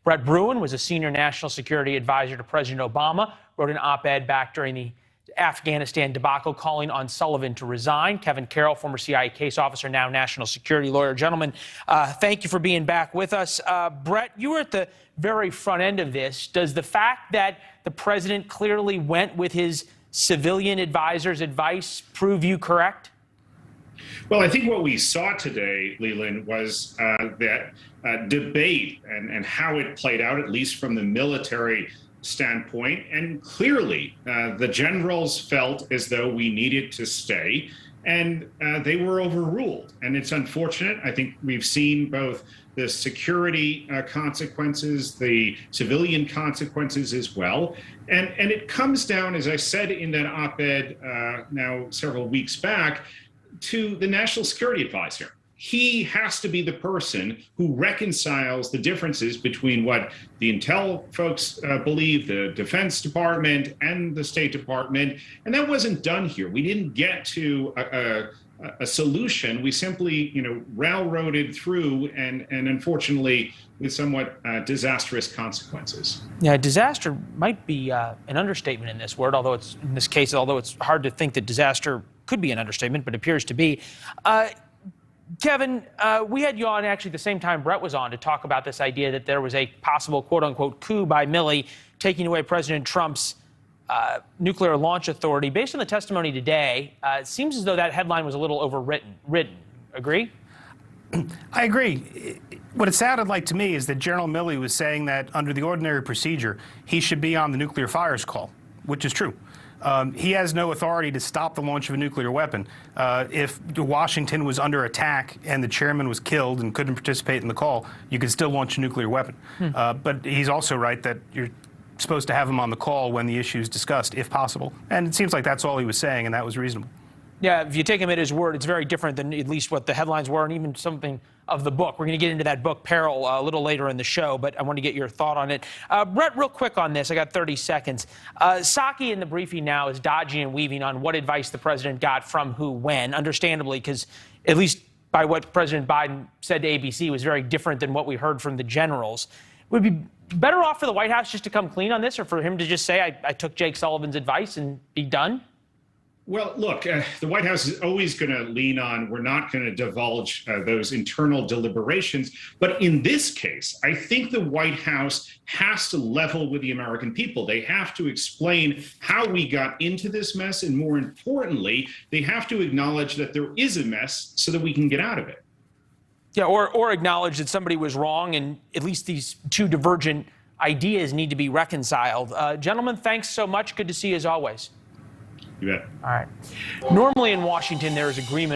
Brett Bruen was a senior national security advisor to President Obama, wrote an op-ed back during the Afghanistan debacle calling on Sullivan to resign. Kevin Carroll, former CIA case officer, now national security lawyer. Gentlemen, thank you for being back with us. Brett, you were at the very front end of this. Does the fact that the president clearly went with his civilian advisor's advice prove you correct? Well, I think what we saw today, Leland, was that debate and how it played out, at least from the military standpoint. And clearly, the generals felt as though we needed to stay, and they were overruled. And it's unfortunate. I think we've seen both the security consequences, the civilian consequences as well. And it comes down, as I said in that op-ed now several weeks back, to the national security advisor. He has to be the person who reconciles the differences between what the intel folks believe, the Defense Department and the State Department. And that wasn't done here. We didn't get to a solution. We simply, railroaded through and unfortunately with somewhat disastrous consequences. Yeah, disaster might be an understatement in this word, although it's in this case, although it's hard to think that disaster could be an understatement, but appears to be. Kevin, we had you on actually the same time Brett was on to talk about this idea that there was a possible quote-unquote coup by Milley taking away President Trump's nuclear launch authority. Based on the testimony today, it seems as though that headline was a little overwritten. Agree? I agree. What it sounded like to me is that General Milley was saying that under the ordinary procedure, he should be on the nuclear fires call, which is true. He has no authority to stop the launch of a nuclear weapon. If Washington was under attack and the chairman was killed and couldn't participate in the call, you could still launch a nuclear weapon. But he's also right that you're supposed to have him on the call when the issue is discussed, if possible. And it seems like that's all he was saying, and that was reasonable. Yeah, if you take him at his word, it's very different than at least what the headlines were and even something of the book. We're going to get into that book, Carroll, a little later in the show, but I want to get your thought on it. Brett, real quick on this. I got 30 seconds. Psaki in the briefing now is dodging and weaving on what advice the president got from who when, understandably, because at least by what President Biden said to ABC was very different than what we heard from the generals. Would it be better off for the White House just to come clean on this, or for him to just say, I took Jake Sullivan's advice and be done? Well, look, the White House is always going to lean on, we're not going to divulge those internal deliberations. But in this case, I think the White House has to level with the American people. They have to explain how we got into this mess. And more importantly, they have to acknowledge that there is a mess so that we can get out of it. Yeah, or acknowledge that somebody was wrong and at least these two divergent ideas need to be reconciled. Gentlemen, thanks so much. Good to see you as always. You bet. All right. Normally in Washington, there is agreement